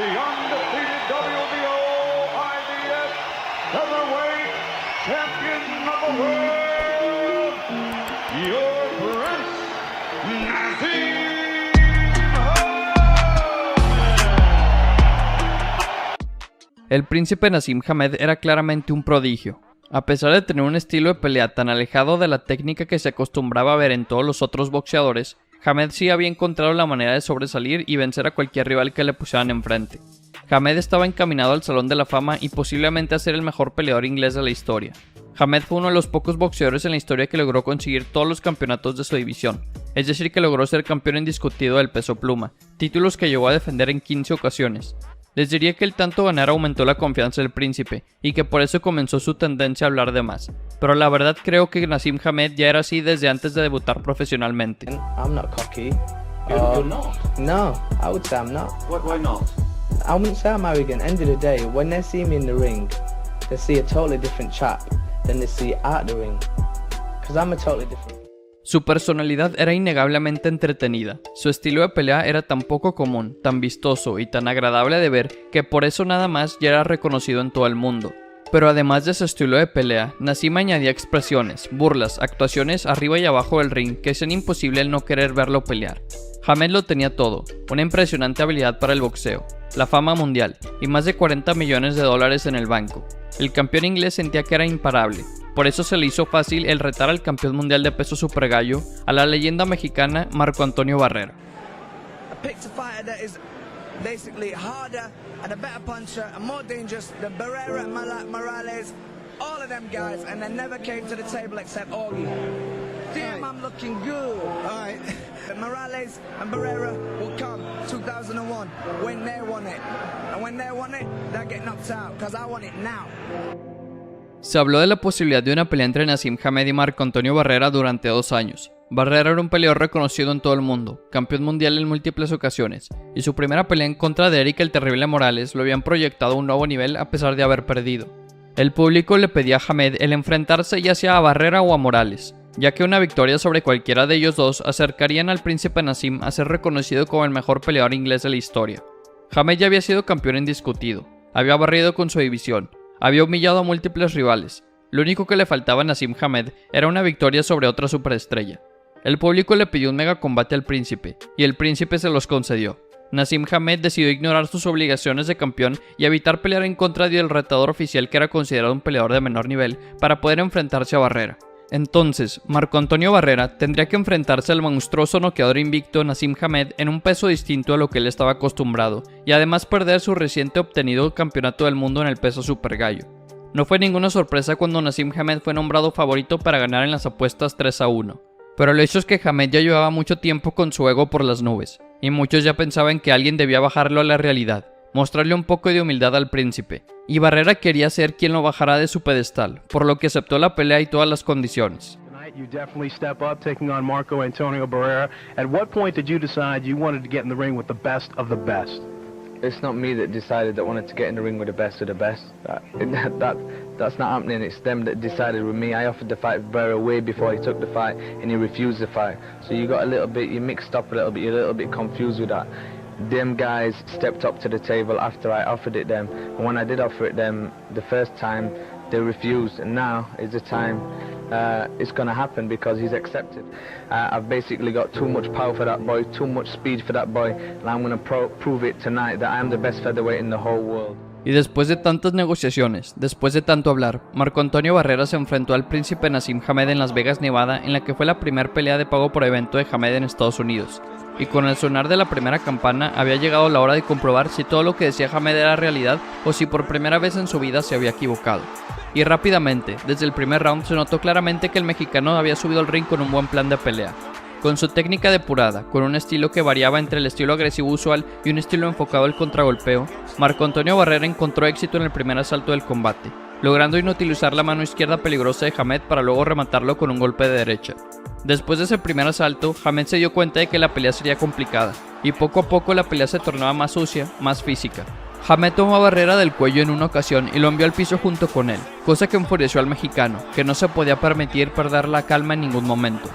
the undefeated WBO IBF Featherweight Champion of the world, your Prince Naseem. El príncipe Naseem Hamed era claramente un prodigio. A pesar de tener un estilo de pelea tan alejado de la técnica que se acostumbraba a ver en todos los otros boxeadores, Hamed sí había encontrado la manera de sobresalir y vencer a cualquier rival que le pusieran enfrente. Hamed estaba encaminado al Salón de la Fama y posiblemente a ser el mejor peleador inglés de la historia. Hamed fue uno de los pocos boxeadores en la historia que logró conseguir todos los campeonatos de su división, es decir que logró ser campeón indiscutido del peso pluma, títulos que llegó a defender en 15 ocasiones. Les diría que el tanto ganar aumentó la confianza del príncipe, y que por eso comenzó su tendencia a hablar de más, pero la verdad creo que Naseem Hamed ya era así desde antes de debutar profesionalmente. I'm not cocky. You're not? No, I would say I'm not. Why not? I wouldn't say I'm arrogant. End of the day, when they see me in the ring, they see a totally different chap than they see out the ring. Because I'm a totally different. Su personalidad era innegablemente entretenida, su estilo de pelea era tan poco común, tan vistoso y tan agradable de ver que por eso nada más ya era reconocido en todo el mundo. Pero además de su estilo de pelea, Naseem añadía expresiones, burlas, actuaciones arriba y abajo del ring que hacían imposible el no querer verlo pelear. Hamed lo tenía todo, una impresionante habilidad para el boxeo, la fama mundial y más de 40 millones de dólares en el banco. El campeón inglés sentía que era imparable, por eso se le hizo fácil el retar al campeón mundial de peso supergallo, a la leyenda mexicana Marco Antonio Barrera. Basically harder and a better puncher and more dangerous than Barrera and Morales, all of them guys, and they never came to the table except Augie. Damn, I'm looking good. All right. Morales and Barrera will come 2001 when they want it, and when they want it, they'll get knocked out because I want it now. Se habló de la posibilidad de una pelea entre Naseem Hamed y Marco Antonio Barrera durante 2 años. Barrera era un peleador reconocido en todo el mundo, campeón mundial en múltiples ocasiones, y su primera pelea en contra de Eric el Terrible Morales lo habían proyectado a un nuevo nivel a pesar de haber perdido. El público le pedía a Hamed el enfrentarse ya sea a Barrera o a Morales, ya que una victoria sobre cualquiera de ellos dos acercarían al príncipe Naseem a ser reconocido como el mejor peleador inglés de la historia. Hamed ya había sido campeón indiscutido, había barrido con su división, había humillado a múltiples rivales. Lo único que le faltaba a Naseem Hamed era una victoria sobre otra superestrella. El público le pidió un mega combate al príncipe, y el príncipe se los concedió. Naseem Hamed decidió ignorar sus obligaciones de campeón y evitar pelear en contra del retador oficial que era considerado un peleador de menor nivel para poder enfrentarse a Barrera. Entonces, Marco Antonio Barrera tendría que enfrentarse al monstruoso noqueador invicto Naseem Hamed en un peso distinto a lo que él estaba acostumbrado, y además perder su reciente obtenido campeonato del mundo en el peso supergallo. No fue ninguna sorpresa cuando Naseem Hamed fue nombrado favorito para ganar en las apuestas 3-1. Pero el hecho es que Hamed ya llevaba mucho tiempo con su ego por las nubes, y muchos ya pensaban que alguien debía bajarlo a la realidad, mostrarle un poco de humildad al príncipe, y Barrera quería ser quien lo bajara de su pedestal, por lo que aceptó la pelea y todas las condiciones. You definitely step up taking on Marco Antonio Barrera. At what point did you decide you wanted to get in the ring with the best of the best? It's not me that decided that wanted to get in the ring with the best of the best. That's not happening. It's them that decided with me. I offered the fight with Barrera way before he took the fight, and he refused the fight. So you got you mixed up a little bit. You're a little bit confused with that. Them guys stepped up to the table after I offered it them, and when I did offer it them the first time, they refused, and now is the time it's going to happen because he's accepted. I've basically got too much power for that boy, too much speed for that boy, and I'm going to prove it tonight that I am the best featherweight in the whole world. Y después de tantas negociaciones, después de tanto hablar, Marco Antonio Barrera se enfrentó al príncipe Naseem Hamed en Las Vegas, Nevada, en la que fue la primera pelea de pago por evento de Hamed en Estados Unidos. Y con el sonar de la primera campana había llegado la hora de comprobar si todo lo que decía Hamed era realidad o si por primera vez en su vida se había equivocado. Y rápidamente, desde el primer round se notó claramente que el mexicano había subido al ring con un buen plan de pelea. Con su técnica depurada, con un estilo que variaba entre el estilo agresivo usual y un estilo enfocado al contragolpeo, Marco Antonio Barrera encontró éxito en el primer asalto del combate, logrando inutilizar la mano izquierda peligrosa de Hamed para luego rematarlo con un golpe de derecha. Después de ese primer asalto, Hamed se dio cuenta de que la pelea sería complicada, y poco a poco la pelea se tornaba más sucia, más física. Hamed tomó a Barrera del cuello en una ocasión y lo envió al piso junto con él, cosa que enfureció al mexicano, que no se podía permitir perder la calma en ningún momento.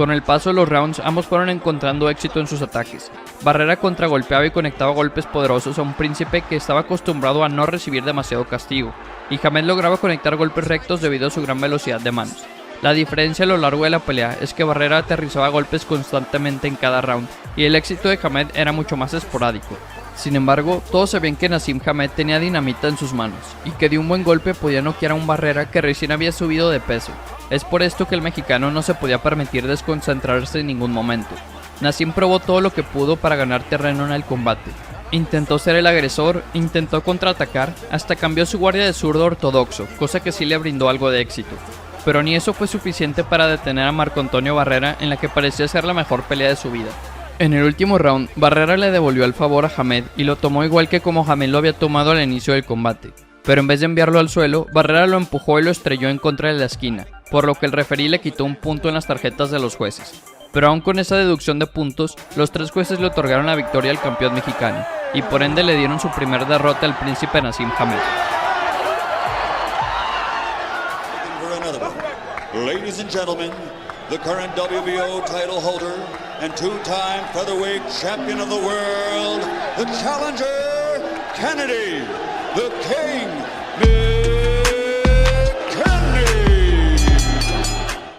Con el paso de los rounds, ambos fueron encontrando éxito en sus ataques. Barrera contragolpeaba y conectaba golpes poderosos a un príncipe que estaba acostumbrado a no recibir demasiado castigo, y Hamed lograba conectar golpes rectos debido a su gran velocidad de manos. La diferencia a lo largo de la pelea es que Barrera aterrizaba golpes constantemente en cada round, y el éxito de Hamed era mucho más esporádico. Sin embargo, todos sabían que Naseem Hamed tenía dinamita en sus manos, y que de un buen golpe podía noquear a un Barrera que recién había subido de peso. Es por esto que el mexicano no se podía permitir desconcentrarse en ningún momento. Naseem probó todo lo que pudo para ganar terreno en el combate. Intentó ser el agresor, intentó contraatacar, hasta cambió su guardia de zurdo ortodoxo, cosa que sí le brindó algo de éxito. Pero ni eso fue suficiente para detener a Marco Antonio Barrera en la que parecía ser la mejor pelea de su vida. En el último round, Barrera le devolvió el favor a Hamed y lo tomó igual que como Hamed lo había tomado al inicio del combate. Pero en vez de enviarlo al suelo, Barrera lo empujó y lo estrelló en contra de la esquina, por lo que el referí le quitó un punto en las tarjetas de los jueces. Pero aún con esa deducción de puntos, los 3 jueces le otorgaron la victoria al campeón mexicano, y por ende le dieron su primer derrota al príncipe Naseem Hamed. Ladies and gentlemen, the current WBO title holder and 2-time featherweight champion of the world, the challenger, Kennedy, the King, Nick Kennedy.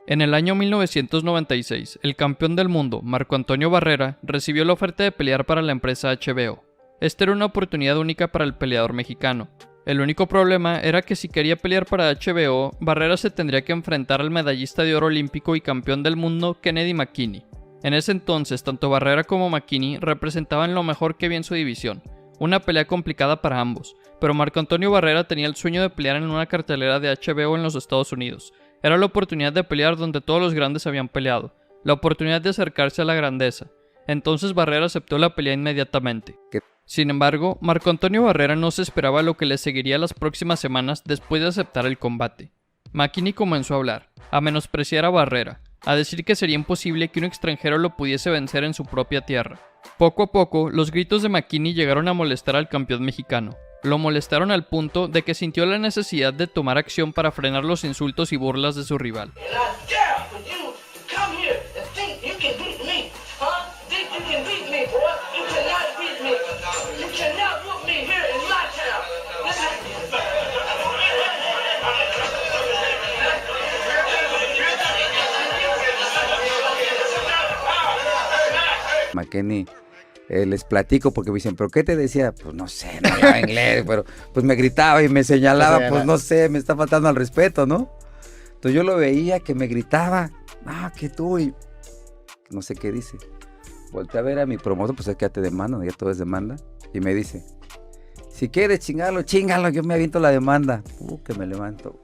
En el año 1996, el campeón del mundo, Marco Antonio Barrera, recibió la oferta de pelear para la empresa HBO. Esta era una oportunidad única para el peleador mexicano. El único problema era que si quería pelear para HBO, Barrera se tendría que enfrentar al medallista de oro olímpico y campeón del mundo Kennedy McKinney. En ese entonces, tanto Barrera como McKinney representaban lo mejor que había en su división, una pelea complicada para ambos, pero Marco Antonio Barrera tenía el sueño de pelear en una cartelera de HBO en los Estados Unidos. Era la oportunidad de pelear donde todos los grandes habían peleado, la oportunidad de acercarse a la grandeza. Entonces Barrera aceptó la pelea inmediatamente. Sin embargo, Marco Antonio Barrera no se esperaba lo que le seguiría las próximas semanas después de aceptar el combate. McKinney comenzó a hablar, a menospreciar a Barrera, a decir que sería imposible que un extranjero lo pudiese vencer en su propia tierra. Poco a poco, los gritos de McKinney llegaron a molestar al campeón mexicano. Lo molestaron al punto de que sintió la necesidad de tomar acción para frenar los insultos y burlas de su rival. McKinney, les platico porque me dicen, ¿pero qué te decía? Pues no sé, no hablaba inglés, pero pues me gritaba y me señalaba, pues no sé, me está faltando al respeto, ¿no? Entonces yo lo veía que me gritaba, que tú, y no sé qué dice. Volteé a ver a mi promotor, pues es que ya te demanda, ya todo es demanda, y me dice, si quieres chingarlo, chingalo, yo me aviento la demanda. Que me levanto.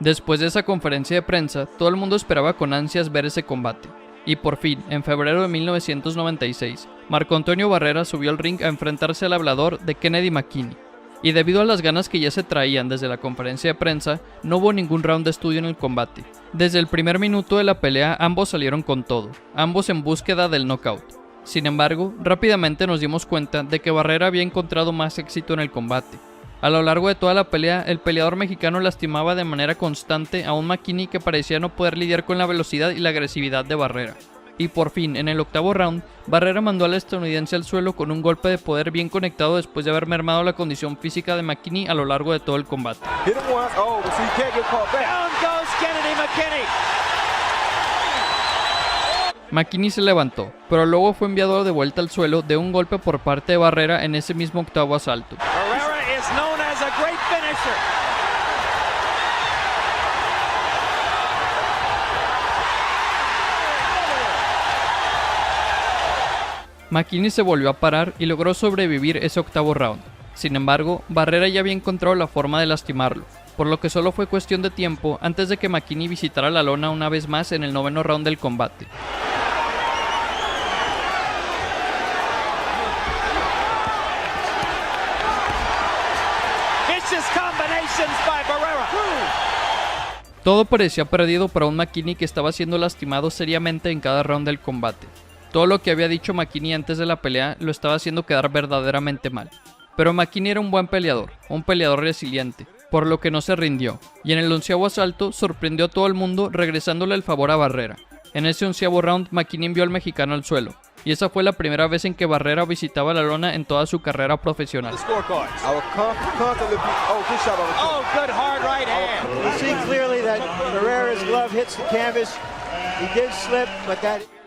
Después de esa conferencia de prensa, todo el mundo esperaba con ansias ver ese combate. Y por fin, en febrero de 1996, Marco Antonio Barrera subió al ring a enfrentarse al hablador de Kennedy McKinney. Y debido a las ganas que ya se traían desde la conferencia de prensa, no hubo ningún round de estudio en el combate. Desde el primer minuto de la pelea, ambos salieron con todo, ambos en búsqueda del knockout. Sin embargo, rápidamente nos dimos cuenta de que Barrera había encontrado más éxito en el combate. A lo largo de toda la pelea, el peleador mexicano lastimaba de manera constante a un McKinney que parecía no poder lidiar con la velocidad y la agresividad de Barrera. Y por fin, en el octavo round, Barrera mandó al estadounidense al suelo con un golpe de poder bien conectado después de haber mermado la condición física de McKinney a lo largo de todo el combate. McKinney se levantó, pero luego fue enviado de vuelta al suelo de un golpe por parte de Barrera en ese mismo octavo asalto. McKinney se volvió a parar y logró sobrevivir ese octavo round. Sin embargo, Barrera ya había encontrado la forma de lastimarlo, por lo que solo fue cuestión de tiempo antes de que McKinney visitara la lona una vez más en el noveno round del combate. Todo parecía perdido para un McKinney que estaba siendo lastimado seriamente en cada round del combate. Todo lo que había dicho McKinney antes de la pelea lo estaba haciendo quedar verdaderamente mal. Pero McKinney era un buen peleador, un peleador resiliente. por lo que no se rindió, y en el 11º asalto sorprendió a todo el mundo regresándole el favor a Barrera. En ese 11º round, McKinney envió al mexicano al suelo, y esa fue la primera vez en que Barrera visitaba la lona en toda su carrera profesional.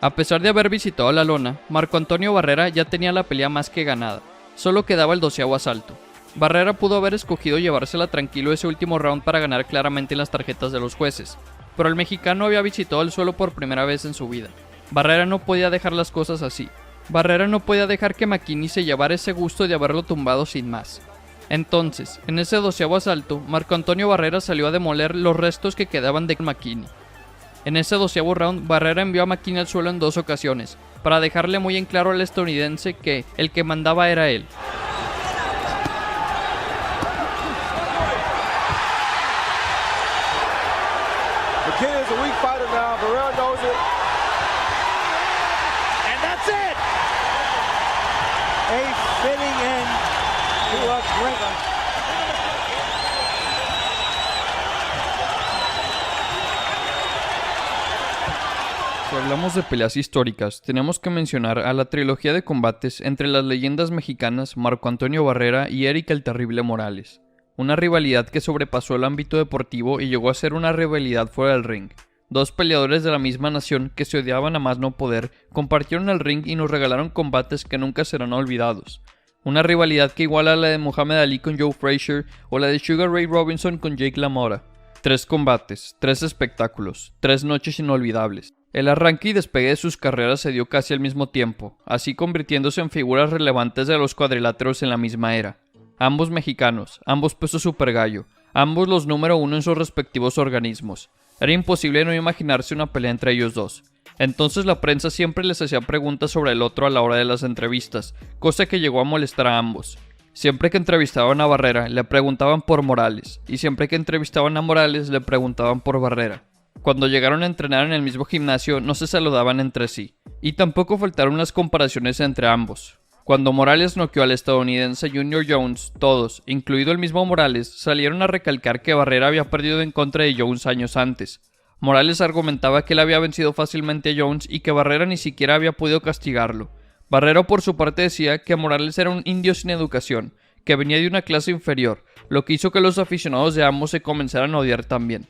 A pesar de haber visitado la lona, Marco Antonio Barrera ya tenía la pelea más que ganada, solo quedaba el 12º asalto. Barrera pudo haber escogido llevársela tranquilo ese último round para ganar claramente en las tarjetas de los jueces, pero el mexicano había visitado el suelo por primera vez en su vida. Barrera no podía dejar las cosas así. Barrera no podía dejar que McKinney se llevara ese gusto de haberlo tumbado sin más. Entonces, en ese 12º asalto, Marco Antonio Barrera salió a demoler los restos que quedaban de McKinney. En ese 12º round, Barrera envió a McKinney al suelo en 2 ocasiones, para dejarle muy en claro al estadounidense que el que mandaba era él. McKinney is a weak fighter now. Barrera knows it. And that's it! A fitting end to a great... Si hablamos de peleas históricas, tenemos que mencionar a la trilogía de combates entre las leyendas mexicanas Marco Antonio Barrera y Eric el Terrible Morales. Una rivalidad que sobrepasó el ámbito deportivo y llegó a ser una rivalidad fuera del ring. Dos peleadores de la misma nación que se odiaban a más no poder, compartieron el ring y nos regalaron combates que nunca serán olvidados. Una rivalidad que iguala a la de Muhammad Ali con Joe Frazier o la de Sugar Ray Robinson con Jake LaMotta. 3 combates, 3 espectáculos, 3 noches inolvidables. El arranque y despegue de sus carreras se dio casi al mismo tiempo, así convirtiéndose en figuras relevantes de los cuadriláteros en la misma era. Ambos mexicanos, ambos peso super gallo, ambos los número 1 en sus respectivos organismos. Era imposible no imaginarse una pelea entre ellos dos. Entonces la prensa siempre les hacía preguntas sobre el otro a la hora de las entrevistas, cosa que llegó a molestar a ambos. Siempre que entrevistaban a Barrera, le preguntaban por Morales, y siempre que entrevistaban a Morales, le preguntaban por Barrera. Cuando llegaron a entrenar en el mismo gimnasio, no se saludaban entre sí, y tampoco faltaron las comparaciones entre ambos. Cuando Morales noqueó al estadounidense Junior Jones, todos, incluido el mismo Morales, salieron a recalcar que Barrera había perdido en contra de Jones años antes. Morales argumentaba que él había vencido fácilmente a Jones y que Barrera ni siquiera había podido castigarlo. Barrera por su parte decía que Morales era un indio sin educación, que venía de una clase inferior, lo que hizo que los aficionados de ambos se comenzaran a odiar también.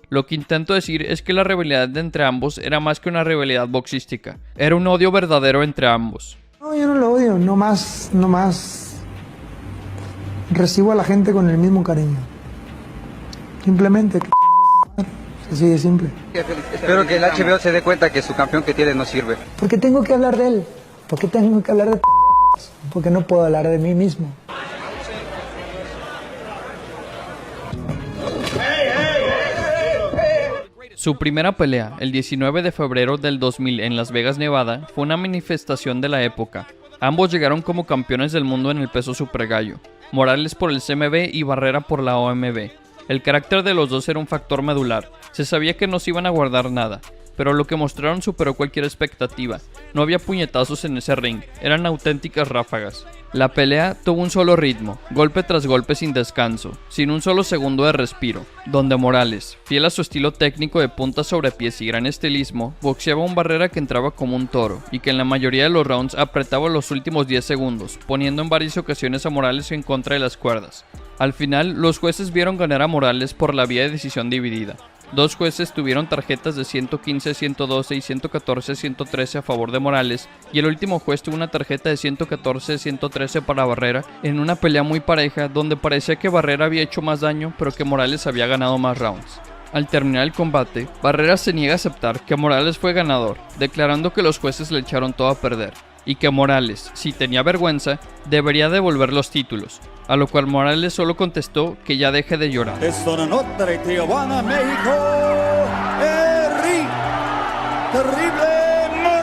Lo que intento decir es que la rivalidad de entre ambos era más que una rivalidad boxística, era un odio verdadero entre ambos. No, yo no lo odio, no más recibo a la gente con el mismo cariño. Simplemente así de simple. Espero que el HBO se dé cuenta que su campeón que tiene no sirve. Porque tengo que hablar de él, porque tengo que hablar de porque no puedo hablar de mí mismo. Su primera pelea, el 19 de febrero del 2000 en Las Vegas, Nevada, fue una manifestación de la época. Ambos llegaron como campeones del mundo en el peso super gallo, Morales por el CMB y Barrera por la OMB. El carácter de los dos era un factor medular, se sabía que no se iban a guardar nada, pero lo que mostraron superó cualquier expectativa. No había puñetazos en ese ring, eran auténticas ráfagas. La pelea tuvo un solo ritmo, golpe tras golpe sin descanso, sin un solo segundo de respiro, donde Morales, fiel a su estilo técnico de puntas sobre pies y gran estilismo, boxeaba a un Barrera que entraba como un toro, y que en la mayoría de los rounds apretaba los últimos 10 segundos, poniendo en varias ocasiones a Morales en contra de las cuerdas. Al final, los jueces vieron ganar a Morales por la vía de decisión dividida. 2 jueces tuvieron tarjetas de 115, 112 y 114, 113 a favor de Morales, y el último juez tuvo una tarjeta de 114, 113 para Barrera, en una pelea muy pareja donde parecía que Barrera había hecho más daño, pero que Morales había ganado más rounds. Al terminar el combate, Barrera se niega a aceptar que Morales fue ganador, declarando que los jueces le echaron todo a perder, y que Morales, si tenía vergüenza, debería devolver los títulos. A lo cual Morales solo contestó que ya deje de llorar. Es una nota de Tijuana, México, Eric Terrible Morales.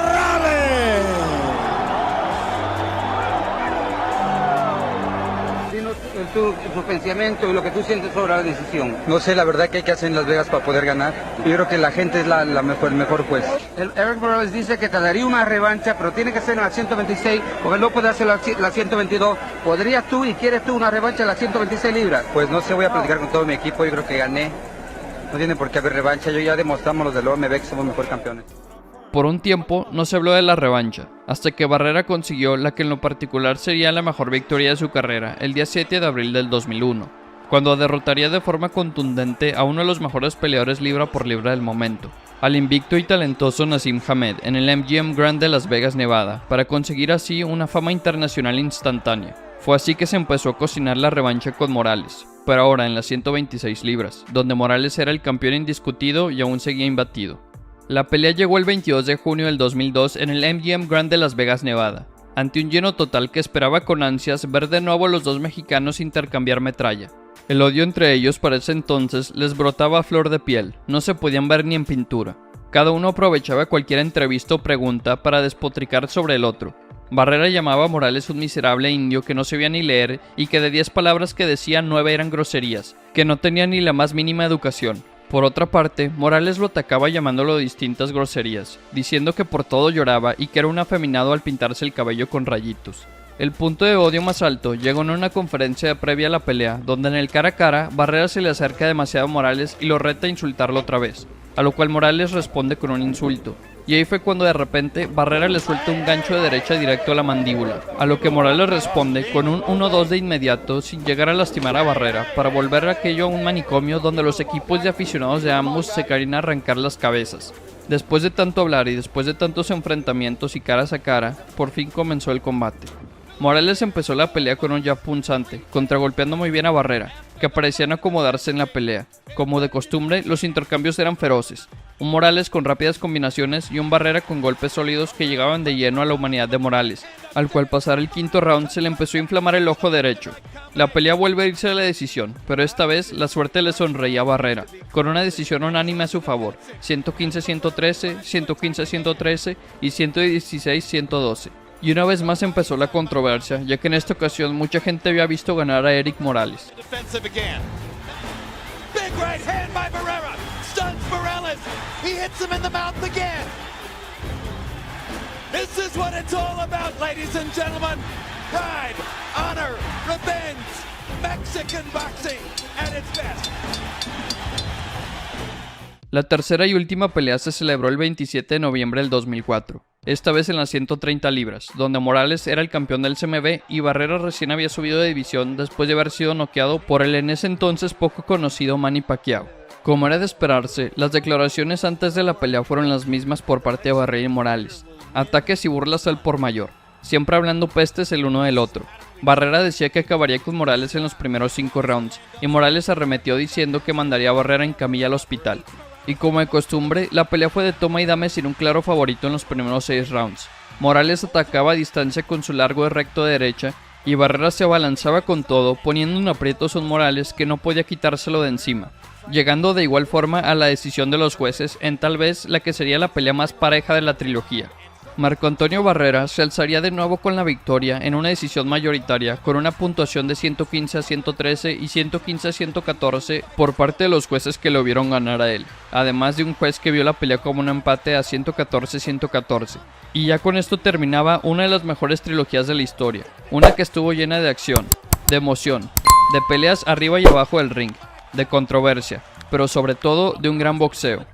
tu pensamiento y lo que tú sientes sobre la decisión. No sé, la verdad que hay que hacer en Las Vegas para poder ganar. Yo creo que la gente es el mejor juez. Eric Morales dice que te daría una revancha, pero tiene que ser en la 126, porque no puede hacer la 122. ¿Podrías tú y quieres tú una revancha en las 126 libras? Pues no sé, voy a platicar con todo mi equipo, yo creo que gané. No tiene por qué haber revancha, yo ya demostramos los del OMB que somos mejores campeones. Por un tiempo no se habló de la revancha, hasta que Barrera consiguió la que en lo particular sería la mejor victoria de su carrera el día 7 de abril del 2001, cuando derrotaría de forma contundente a uno de los mejores peleadores libra por libra del momento, al invicto y talentoso Naseem Hamed en el MGM Grand de Las Vegas, Nevada, para conseguir así una fama internacional instantánea. Fue así que se empezó a cocinar la revancha con Morales, pero ahora en las 126 libras, donde Morales era el campeón indiscutido y aún seguía imbatido. La pelea llegó el 22 de junio del 2002 en el MGM Grand de Las Vegas, Nevada, ante un lleno total que esperaba con ansias ver de nuevo a los dos mexicanos intercambiar metralla. El odio entre ellos para ese entonces les brotaba a flor de piel, no se podían ver ni en pintura. Cada uno aprovechaba cualquier entrevista o pregunta para despotricar sobre el otro. Barrera llamaba a Morales un miserable indio que no sabía ni leer y que de 10 palabras que decía 9 eran groserías, que no tenía ni la más mínima educación. Por otra parte, Morales lo atacaba llamándolo distintas groserías, diciendo que por todo lloraba y que era un afeminado al pintarse el cabello con rayitos. El punto de odio más alto llegó en una conferencia previa a la pelea, donde en el cara a cara, Barrera se le acerca demasiado a Morales y lo reta a insultarlo otra vez, a lo cual Morales responde con un insulto. Y ahí fue cuando de repente Barrera le suelta un gancho de derecha directo a la mandíbula, a lo que Morales responde con un 1-2 de inmediato sin llegar a lastimar a Barrera, para volver aquello a un manicomio donde los equipos de aficionados de ambos se querían arrancar las cabezas. Después de tanto hablar y después de tantos enfrentamientos y caras a cara, por fin comenzó el combate. Morales empezó la pelea con un jab punzante, contragolpeando muy bien a Barrera, que parecían acomodarse en la pelea. Como de costumbre, los intercambios eran feroces. Un Morales con rápidas combinaciones y un Barrera con golpes sólidos que llegaban de lleno a la humanidad de Morales, al cual pasar el quinto round se le empezó a inflamar el ojo derecho. La pelea vuelve a irse a la decisión, pero esta vez la suerte le sonreía a Barrera, con una decisión unánime a su favor, 115-113, 115-113 y 116-112. Y una vez más empezó la controversia, ya que en esta ocasión mucha gente había visto ganar a Eric Morales. This is what it's all about, ladies and gentlemen. Pride, honor, revenge, Mexican boxing at its best. La tercera y última pelea se celebró el 27 de noviembre del 2004, esta vez en las 130 libras, donde Morales era el campeón del CMB y Barrera recién había subido de división después de haber sido noqueado por el en ese entonces poco conocido Manny Pacquiao. Como era de esperarse, las declaraciones antes de la pelea fueron las mismas por parte de Barrera y Morales. Ataques y burlas al por mayor, siempre hablando pestes el uno del otro. Barrera decía que acabaría con Morales en los primeros 5 rounds, y Morales arremetió diciendo que mandaría a Barrera en camilla al hospital. Y como de costumbre, la pelea fue de toma y dame sin un claro favorito en los primeros 6 rounds. Morales atacaba a distancia con su largo y recto de derecha, y Barrera se abalanzaba con todo, poniendo en aprietos a un Morales que no podía quitárselo de encima, llegando de igual forma a la decisión de los jueces en tal vez la que sería la pelea más pareja de la trilogía. Marco Antonio Barrera se alzaría de nuevo con la victoria en una decisión mayoritaria con una puntuación de 115-113 y 115-114 por parte de los jueces que lo vieron ganar a él, además de un juez que vio la pelea como un empate a 114-114. Y ya con esto terminaba una de las mejores trilogías de la historia, una que estuvo llena de acción, de emoción, de peleas arriba y abajo del ring, de controversia, pero sobre todo de un gran boxeo.